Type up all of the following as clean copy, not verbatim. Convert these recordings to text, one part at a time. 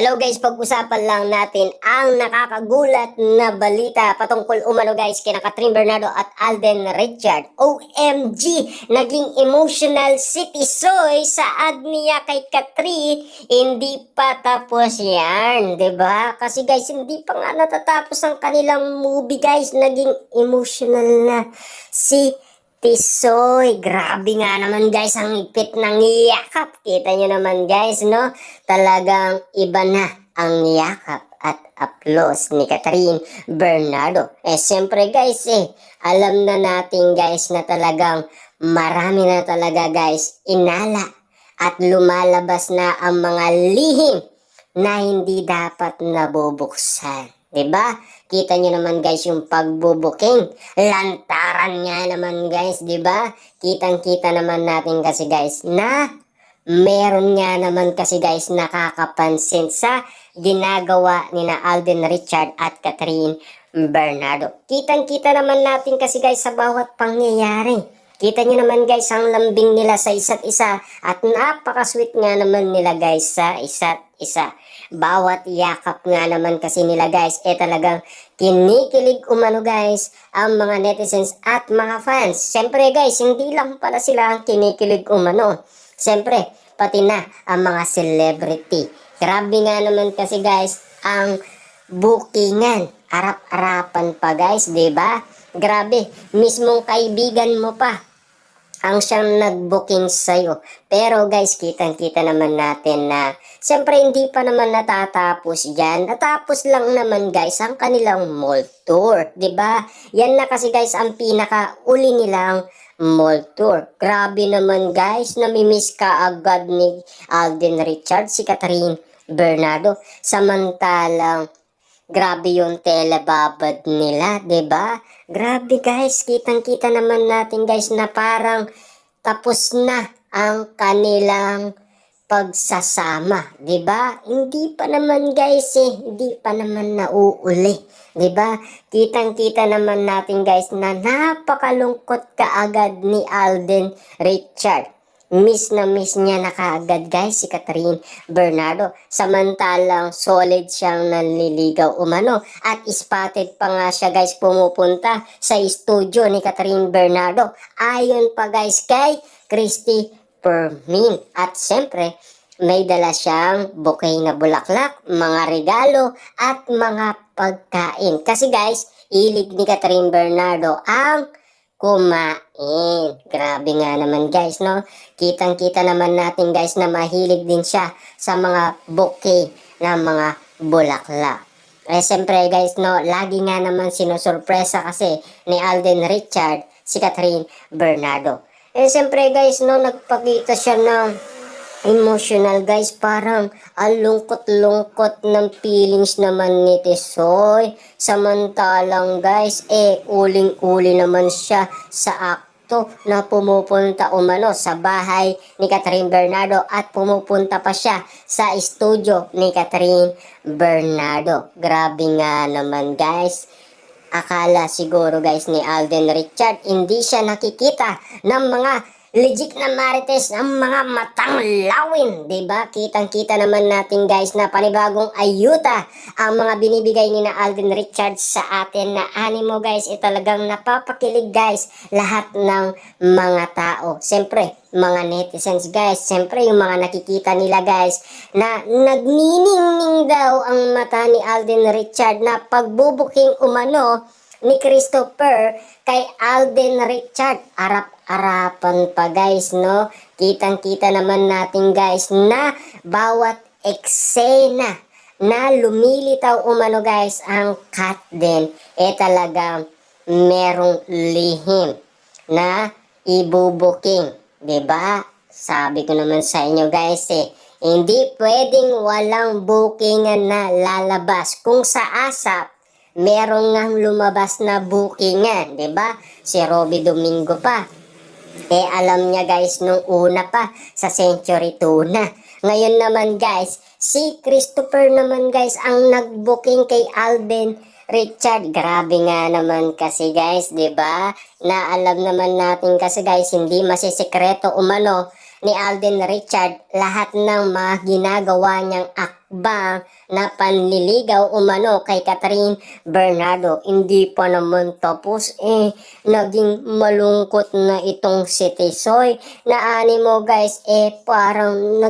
Hello guys, pag-usapan lang natin ang nakakagulat na balita patungkol umano guys kina Kathryn Bernardo at Alden Richard. OMG! Naging emotional si Tisoy sa niya kay Kathryn. Hindi pa tapos yan, 'di ba? Kasi guys, hindi pa nga natatapos ang kanilang movie guys. Naging emotional na si Tisoy. Grabe nga naman guys ang higpit ng yakap. Kita nyo naman guys, no? Talagang iba na ang yakap at aplos ni Kathryn Bernardo. Siyempre guys, alam na natin guys na talagang marami na talaga guys inala at lumalabas na ang mga lihim na hindi dapat nabubuksan. 'Di ba? Kita nyo naman guys yung pagbubuking. Lantaran nga naman guys, 'di ba? Kitang-kita naman natin kasi guys na meron nga naman kasi guys nakakapansin sa ginagawa ni na Alden Richard at Kathryn Bernardo. Kitang-kita naman natin kasi guys sa bawat pangyayari. Kita nyo naman guys ang lambing nila sa isa't isa at napaka-sweet nga naman nila guys sa isa't isa. Bawat yakap nga naman kasi nila guys talagang kinikilig umano guys ang mga netizens at mga fans. Siyempre guys, hindi lang pala sila ang kinikilig umano. Siyempre, pati na ang mga celebrity. Grabe nga naman kasi guys ang bookingan. Arap-arapan pa guys, 'di ba? Grabe, mismong kaibigan mo pa ang siyang nag-booking sa'yo. Pero guys, kitang-kita naman natin na siyempre hindi pa naman natatapos dyan. Natapos lang naman guys ang kanilang mall tour. 'Di ba? Yan na kasi guys ang pinaka-uli nilang mall tour. Grabe naman guys, namimiss ka agad ni Alden Richard, si Kathryn Bernardo. Samantalang grabe yung telebabad nila, 'di ba? Grabe guys, kitang-kita naman natin guys na parang tapos na ang kanilang pagsasama, 'di ba? Hindi pa naman guys hindi pa naman nauuli, 'di ba? Kitang-kita naman natin guys na napakalungkot kaagad ni Alden Richard. Miss na miss niya na kaagad guys si Kathryn Bernardo. Samantalang solid siyang nanliligaw umano at spotted pa nga siya guys pumupunta sa studio ni Kathryn Bernardo. Ayon pa guys kay Christy Permin. At siyempre may dala siyang bouquet na bulaklak, mga regalo at mga pagkain. Kasi guys, ilig ni Kathryn Bernardo ang kumain. Grabe nga naman guys, no? Kitang-kita naman natin guys na mahilig din siya sa mga bouquet na mga bulaklak. Siyempre guys, no, lagi nga naman sinusurpresa kasi ni Alden Richard si Kathryn Bernardo. Siyempre guys, no, nagpakita siya ng emotional guys, parang ang lungkot-lungkot ng feelings naman ni Tisoy. Samantalang guys, uling-uli naman siya sa akto na pumupunta umano sa bahay ni Kathryn Bernardo at pumupunta pa siya sa studio ni Kathryn Bernardo. Grabe nga naman guys. Akala siguro guys ni Alden Richard hindi siya nakikita ng mga legit na marites ang mga matang lawin, 'di ba? Kitang-kita naman natin guys na panibagong ayuda ang mga binibigay ni na Alden Richard sa atin na animo guys, talagang napapakilig guys lahat ng mga tao. Siyempre, mga netizens guys, siyempre yung mga nakikita nila guys na nagniningning daw ang mata ni Alden Richard na pagbubuking umano ni Christopher kay Alden Richard. Arap-arapan pa guys, no? Kitang-kita naman natin guys na bawat eksena na lumilitaw umano guys ang cut din talagang merong lihim na ibubuking, 'di ba? Sabi ko naman sa inyo guys hindi pwedeng walang bookingan na lalabas. Kung sa ASAP merong ngang lumabas na bookingan, 'di ba? Si Robby Domingo pa. Alam niya guys nung una pa sa Century Tuna. Ngayon naman guys, si Christopher naman guys ang nag-booking kay Alden Richard. Grabe nga naman kasi guys, 'di ba? Na alam naman natin kasi guys, hindi masisikreto umano ni Alden Richard lahat ng mga ginagawa niyang hakbang na panliligaw umano kay Catherine Bernardo. Hindi pa naman tapos naging malungkot na itong si Tisoy na animo guys parang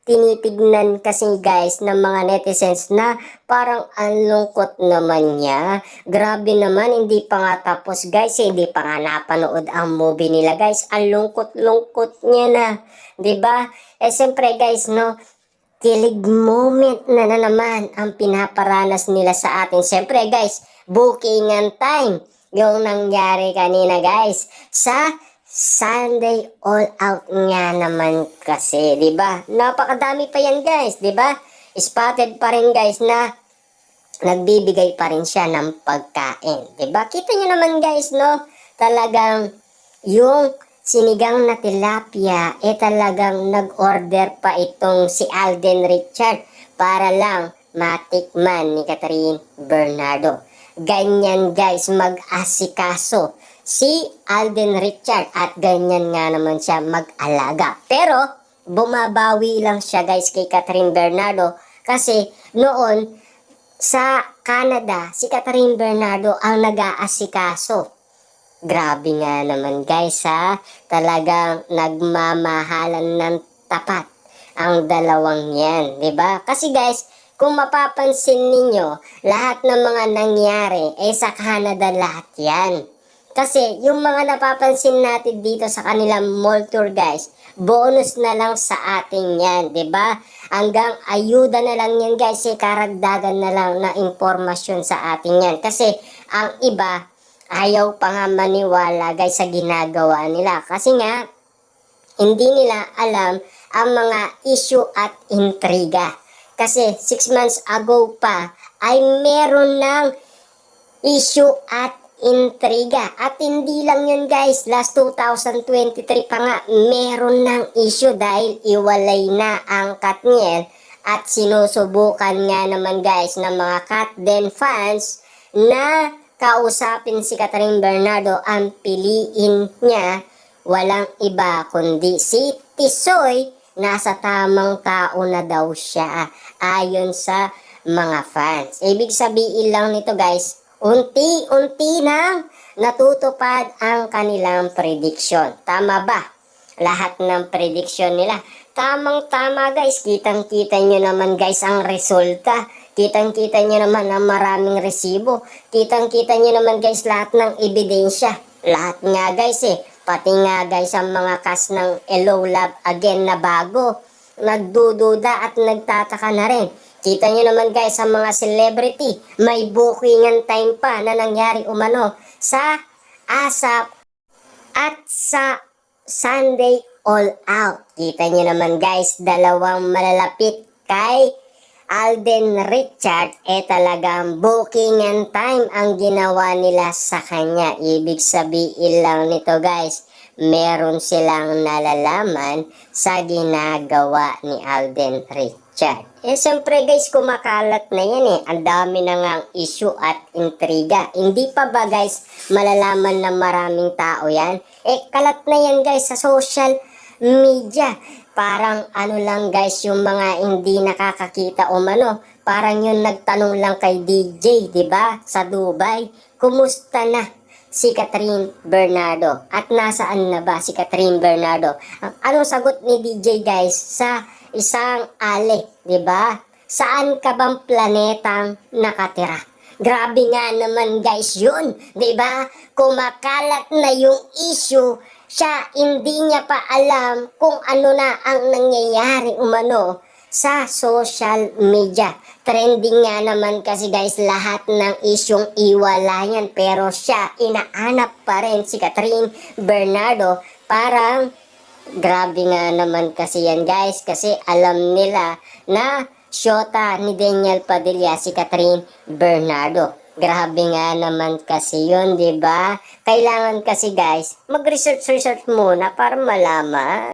tinitignan kasi guys ng mga netizens na parang ang lungkot naman niya. Grabe naman, hindi pa nga tapos guys, hindi pa nga napanood ang movie nila guys. Ang lungkot-lungkot niya na, 'di ba? Siyempre guys, no, kilig moment na naman ang pinaparanas nila sa atin. Siyempre guys, bookingan time yung nangyari kanina guys sa Sunday All Out nga naman kasi, 'di ba? Napakadami pa yan, guys, 'di ba? Spotted pa rin guys na nagbibigay pa rin siya ng pagkain, 'di ba? Kita niyo naman guys, no? Talagang yung sinigang na tilapia talagang nag-order pa itong si Alden Richard para lang matikman ni Catherine Bernardo. Ganyan guys mag-asikaso si Alden Richard at ganyan nga naman siya mag-alaga. Pero bumabawi lang siya guys kay Catherine Bernardo kasi noon sa Canada si Catherine Bernardo ang nag-aasikaso. Grabe nga naman guys ha, talagang nagmamahalan ng tapat ang dalawang yan, 'di ba? Kasi guys, kung mapapansin ninyo, lahat ng mga nangyari sa Canada lahat yan. Kasi yung mga napapansin natin dito sa kanilang mall tour guys, bonus na lang sa atin yan, 'di ba? Hanggang ayuda na lang yan guys, karagdagan na lang na impormasyon sa atin yan. Kasi ang iba, ayaw pa nga maniwala guys sa ginagawa nila. Kasi nga, hindi nila alam ang mga issue at intriga. Kasi 6 months ago pa ay meron ng issue at intriga. At hindi lang yun guys, last 2023 pa nga meron ng issue dahil iwalay na ang Katniel at sinusubukan nga naman guys ng mga Katden fans na kausapin si Catherine Bernardo. Ang piliin niya walang iba kundi si Tisoy. Nasa tamang tao na daw siya ayon sa mga fans. Ibig sabihin lang nito guys, unti-unti nang natutupad ang kanilang prediction. Tama ba? Lahat ng prediction nila. Tamang-tama guys. Kitang-kita nyo naman guys ang resulta. Kitang-kita nyo naman ang maraming resibo. Kitang-kita nyo naman guys lahat ng ebidensya. Lahat nga guys pati nga guys ang mga cast ng Hello Love Again na bago. Nagdududa at nagtataka na rin. Kita nyo naman guys ang mga celebrity, may bookingan time pa na nangyari umano sa ASAP at sa Sunday All Out. Kita nyo naman guys, dalawang malalapit kay Alden Richard talagang bookingan time ang ginawa nila sa kanya. Ibig sabihin lang nito guys, meron silang nalalaman sa ginagawa ni Alden Richard. Siyempre guys, kumakalat na yan Ang dami na ngang issue at intriga. Hindi pa ba guys malalaman ng maraming tao yan? Kalat na yan guys sa social media. Parang ano lang guys, yung mga hindi nakakakita parang yung nagtanong lang kay DJ, 'di ba? Sa Dubai, kumusta na si Catherine Bernardo? At nasaan na ba si Catherine Bernardo? Anong sagot ni DJ guys sa isang ale, 'di ba? Saan ka bang planetang nakatira? Grabe nga naman guys yun, 'di ba? Kumakalat na yung issue. Siya, hindi niya pa alam kung ano na ang nangyayari umano sa social media. Trending nga naman kasi guys lahat ng isyong iwalayan. Pero siya, inaanap pa rin si Catherine Bernardo. Parang grabe nga naman kasi yan guys. Kasi alam nila na syota ni Daniel Padilla si Catherine Bernardo. Grabe nga naman kasi yun, 'di ba? Kailangan kasi guys, mag-research muna para malaman.